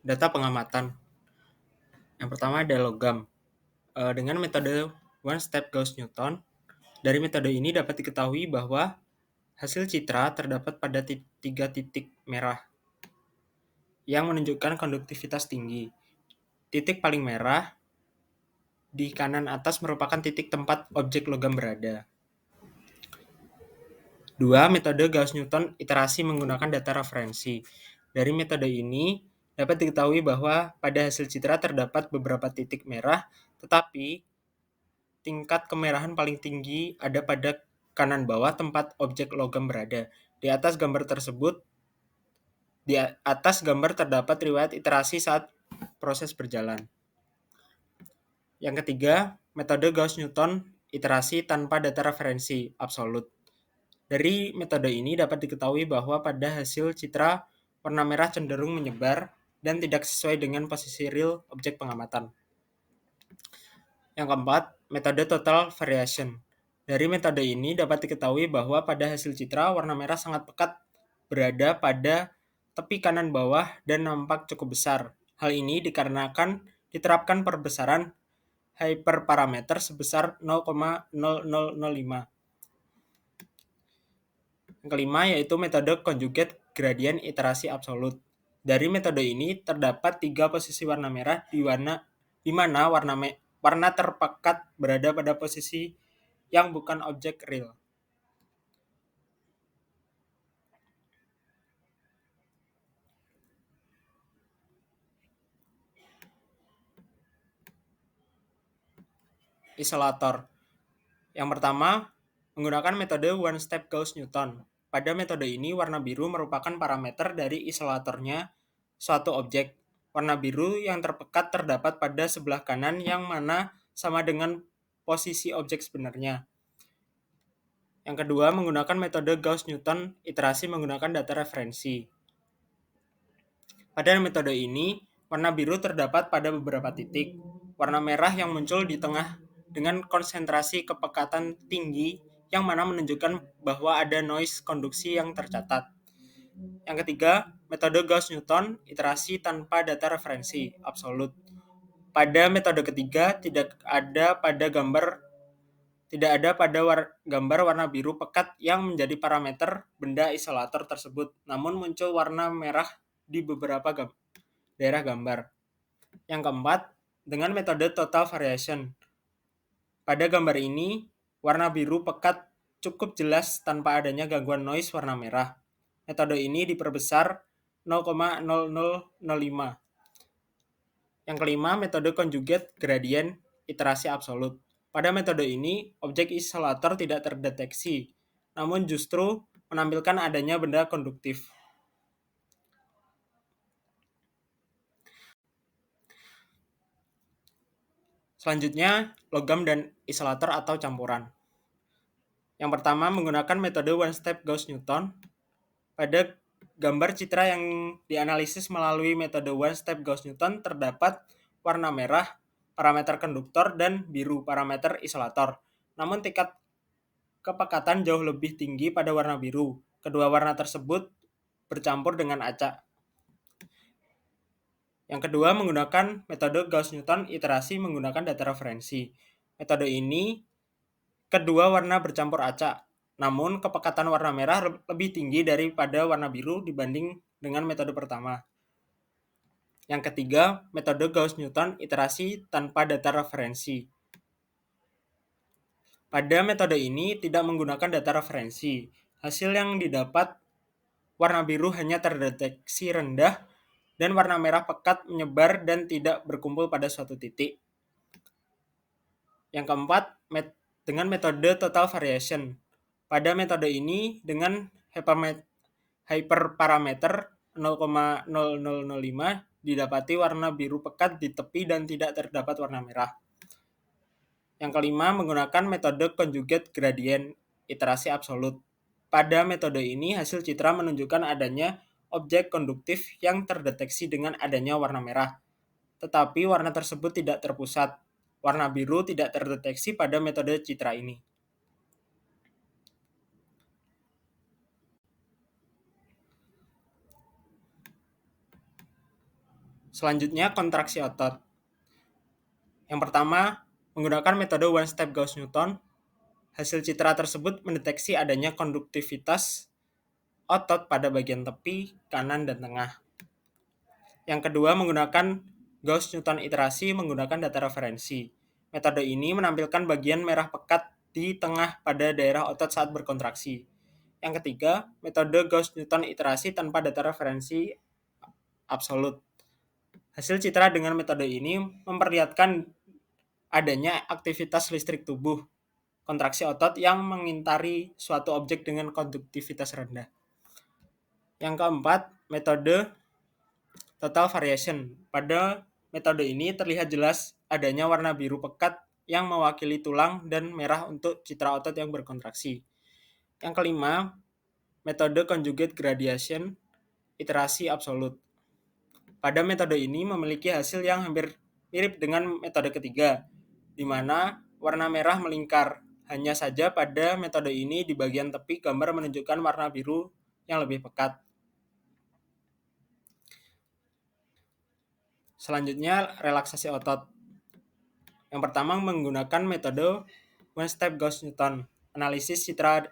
Data pengamatan. Yang pertama ada logam. Dengan metode one step Gauss-Newton, dari metode ini dapat diketahui bahwa hasil citra terdapat pada tiga titik merah yang menunjukkan konduktivitas tinggi. Titik paling merah di kanan atas merupakan titik tempat objek logam berada. Dua, metode Gauss-Newton iterasi menggunakan data referensi. Dari metode ini dapat diketahui bahwa pada hasil citra terdapat beberapa titik merah, tetapi tingkat kemerahan paling tinggi ada pada kanan bawah tempat objek logam berada. Di atas gambar terdapat riwayat iterasi saat proses berjalan. Yang ketiga, metode Gauss-Newton iterasi tanpa data referensi absolut. Dari metode ini dapat diketahui bahwa pada hasil citra warna merah cenderung menyebar dan tidak sesuai dengan posisi real objek pengamatan. Yang keempat, metode total variation. Dari metode ini dapat diketahui bahwa pada hasil citra warna merah sangat pekat berada pada tepi kanan bawah dan nampak cukup besar. Hal ini dikarenakan diterapkan perbesaran hyperparameter sebesar 0,0005. Yang kelima yaitu metode conjugate gradient iterasi absolut. Dari metode ini terdapat tiga posisi warna merah di mana warna terpekat berada pada posisi yang bukan objek real. Isolator. Yang pertama, menggunakan metode one step Gauss-Newton. Pada metode ini, warna biru merupakan parameter dari isolatornya suatu objek. Warna biru yang terpekat terdapat pada sebelah kanan yang mana sama dengan posisi objek sebenarnya. Yang kedua, menggunakan metode Gauss-Newton iterasi menggunakan data referensi. Pada metode ini, warna biru terdapat pada beberapa titik. Warna merah yang muncul di tengah dengan konsentrasi kepekatan tinggi yang mana menunjukkan bahwa ada noise konduksi yang tercatat. Yang ketiga, metode Gauss-Newton iterasi tanpa data referensi absolut. Pada metode ketiga tidak ada pada gambar warna biru pekat yang menjadi parameter benda isolator tersebut, namun muncul warna merah di beberapa daerah gambar. Yang keempat, dengan metode total variation. Pada gambar ini, warna biru pekat cukup jelas tanpa adanya gangguan noise warna merah. Metode ini diperbesar 0,0005. Yang kelima, metode conjugate gradient iterasi absolut. Pada metode ini, objek isolator tidak terdeteksi, namun justru menampilkan adanya benda konduktif. Selanjutnya, logam dan isolator atau campuran. Yang pertama, menggunakan metode one step Gauss-Newton. Pada gambar citra yang dianalisis melalui metode one step Gauss-Newton terdapat warna merah, parameter konduktor, dan biru, parameter isolator. Namun tingkat kepekatan jauh lebih tinggi pada warna biru. Kedua warna tersebut bercampur dengan acak. Yang kedua, menggunakan metode Gauss-Newton iterasi menggunakan data referensi. Metode ini, kedua warna bercampur acak, namun kepekatan warna merah lebih tinggi daripada warna biru dibanding dengan metode pertama. Yang ketiga, metode Gauss-Newton iterasi tanpa data referensi. Pada metode ini tidak menggunakan data referensi. Hasil yang didapat, warna biru hanya terdeteksi rendah dan warna merah pekat menyebar dan tidak berkumpul pada suatu titik. Yang keempat, dengan metode total variation. Pada metode ini, dengan hyperparameter 0,0005 didapati warna biru pekat di tepi dan tidak terdapat warna merah. Yang kelima, menggunakan metode conjugate gradient iterasi absolut. Pada metode ini, hasil citra menunjukkan adanya objek konduktif yang terdeteksi dengan adanya warna merah. Tetapi warna tersebut tidak terpusat. Warna biru tidak terdeteksi pada metode citra ini. Selanjutnya, kontraksi otot. Yang pertama, menggunakan metode one-step Gauss-Newton, hasil citra tersebut mendeteksi adanya konduktivitas otot pada bagian tepi, kanan, dan tengah. Yang kedua, menggunakan Gauss-Newton iterasi menggunakan data referensi. Metode ini menampilkan bagian merah pekat di tengah pada daerah otot saat berkontraksi. Yang ketiga, metode Gauss-Newton iterasi tanpa data referensi absolut. Hasil citra dengan metode ini memperlihatkan adanya aktivitas listrik tubuh, kontraksi otot yang mengintari suatu objek dengan konduktivitas rendah. Yang keempat, metode total variation. Pada metode ini terlihat jelas adanya warna biru pekat yang mewakili tulang dan merah untuk citra otot yang berkontraksi. Yang kelima, metode conjugate gradation iterasi absolut. Pada metode ini memiliki hasil yang hampir mirip dengan metode ketiga, di mana warna merah melingkar. Hanya saja pada metode ini di bagian tepi gambar menunjukkan warna biru yang lebih pekat. Selanjutnya, relaksasi otot. Yang pertama, menggunakan metode one-step Gauss-Newton. Analisis citra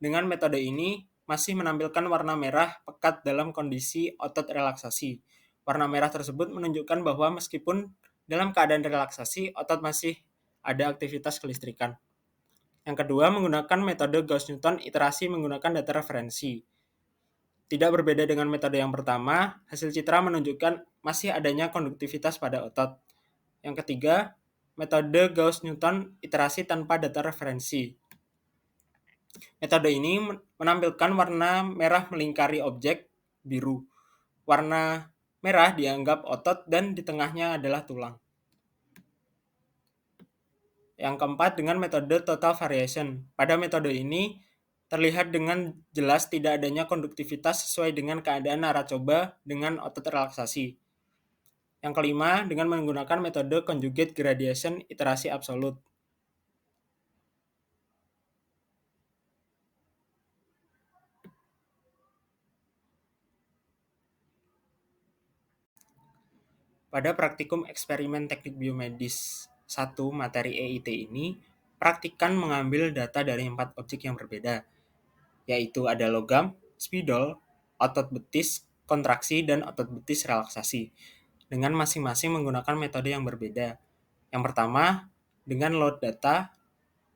dengan metode ini masih menampilkan warna merah pekat dalam kondisi otot relaksasi. Warna merah tersebut menunjukkan bahwa meskipun dalam keadaan relaksasi, otot masih ada aktivitas kelistrikan. Yang kedua, menggunakan metode Gauss-Newton iterasi menggunakan data referensi. Tidak berbeda dengan metode yang pertama, hasil citra menunjukkan masih adanya konduktivitas pada otot. Yang ketiga, metode Gauss-Newton iterasi tanpa data referensi. Metode ini menampilkan warna merah melingkari objek biru. Warna merah dianggap otot dan di tengahnya adalah tulang. Yang keempat, dengan metode total variation. Pada metode ini terlihat dengan jelas tidak adanya konduktivitas sesuai dengan keadaan arah coba dengan otot relaksasi. Yang kelima, dengan menggunakan metode conjugate gradation iterasi absolut. Pada praktikum eksperimen teknik biomedis 1 materi EIT ini, praktikan mengambil data dari 4 objek yang berbeda, yaitu ada logam, spidol, otot betis, kontraksi, dan otot betis relaksasi, dengan masing-masing menggunakan metode yang berbeda. Yang pertama, dengan load data.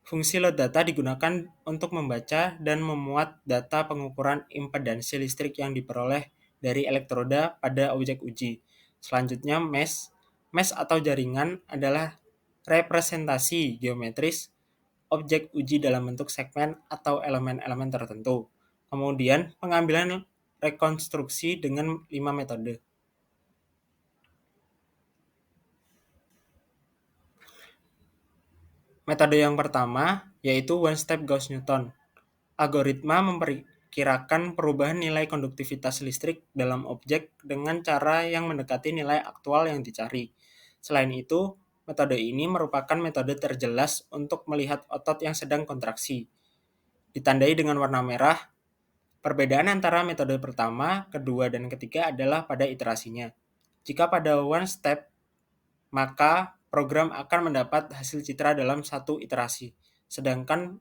Fungsi load data digunakan untuk membaca dan memuat data pengukuran impedansi listrik yang diperoleh dari elektroda pada objek uji. Selanjutnya, mesh. Mesh atau jaringan adalah representasi geometris objek uji dalam bentuk segmen atau elemen-elemen tertentu. Kemudian, pengambilan rekonstruksi dengan 5 metode. Metode yang pertama yaitu one-step Gauss-Newton. Algoritma memperkirakan perubahan nilai konduktivitas listrik dalam objek dengan cara yang mendekati nilai aktual yang dicari. Selain itu, metode ini merupakan metode terjelas untuk melihat otot yang sedang kontraksi. Ditandai dengan warna merah. Perbedaan antara metode pertama, kedua, dan ketiga adalah pada iterasinya. Jika pada one step, maka program akan mendapat hasil citra dalam satu iterasi. Sedangkan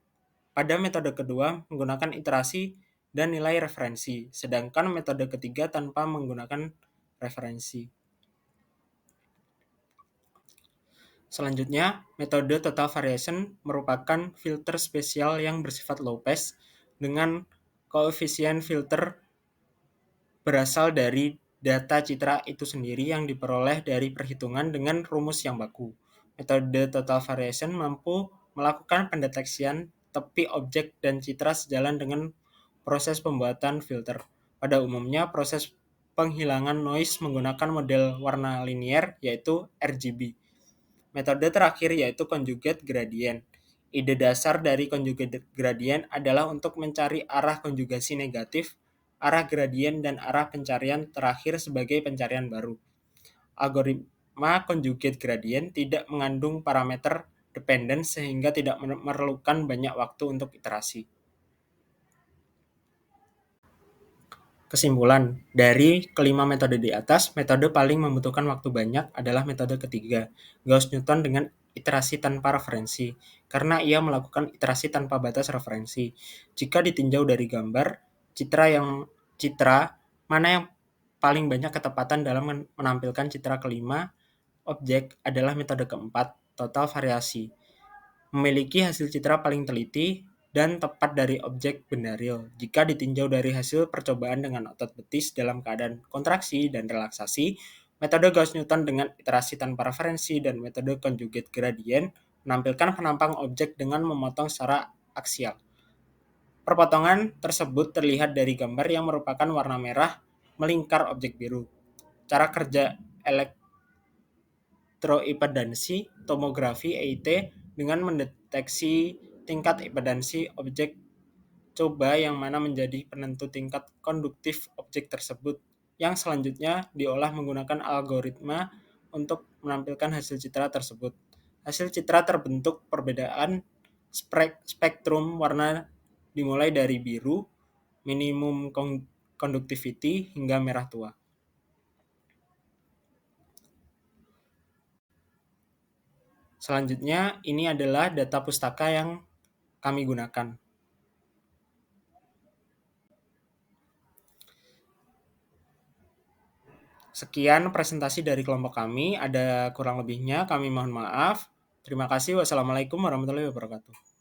pada metode kedua menggunakan iterasi dan nilai referensi, sedangkan metode ketiga tanpa menggunakan referensi. Selanjutnya, metode total variation merupakan filter spesial yang bersifat low pass dengan koefisien filter berasal dari data citra itu sendiri yang diperoleh dari perhitungan dengan rumus yang baku. Metode total variation mampu melakukan pendeteksian tepi objek dan citra sejalan dengan proses pembuatan filter. Pada umumnya, proses penghilangan noise menggunakan model warna linier, yaitu RGB. Metode terakhir yaitu conjugate gradient. Ide dasar dari conjugate gradient adalah untuk mencari arah konjugasi negatif, arah gradien, dan arah pencarian terakhir sebagai pencarian baru. Algoritma conjugate gradient tidak mengandung parameter dependen sehingga tidak memerlukan banyak waktu untuk iterasi. Kesimpulan, dari kelima metode di atas, metode paling membutuhkan waktu banyak adalah metode ketiga, Gauss-Newton dengan iterasi tanpa referensi, karena ia melakukan iterasi tanpa batas referensi. Jika ditinjau dari gambar, citra mana yang paling banyak ketepatan dalam menampilkan citra kelima objek adalah metode keempat, total variasi, memiliki hasil citra paling teliti dan tepat dari objek benda real. Jika ditinjau dari hasil percobaan dengan otot betis dalam keadaan kontraksi dan relaksasi, metode Gauss-Newton dengan iterasi tanpa referensi dan metode conjugate gradient menampilkan penampang objek dengan memotong secara aksial. Perpotongan tersebut terlihat dari gambar yang merupakan warna merah melingkar objek biru. Cara kerja elektroimpedansi tomografi (EIT) dengan mendeteksi tingkat impedansi objek coba yang mana menjadi penentu tingkat konduktif objek tersebut, yang selanjutnya diolah menggunakan algoritma untuk menampilkan hasil citra tersebut. Hasil citra terbentuk perbedaan spektrum warna dimulai dari biru, minimum conductivity, hingga merah tua. Selanjutnya, ini adalah data pustaka yang kami gunakan. Sekian presentasi dari kelompok kami, ada kurang lebihnya kami mohon maaf. Terima kasih. Wassalamualaikum warahmatullahi wabarakatuh.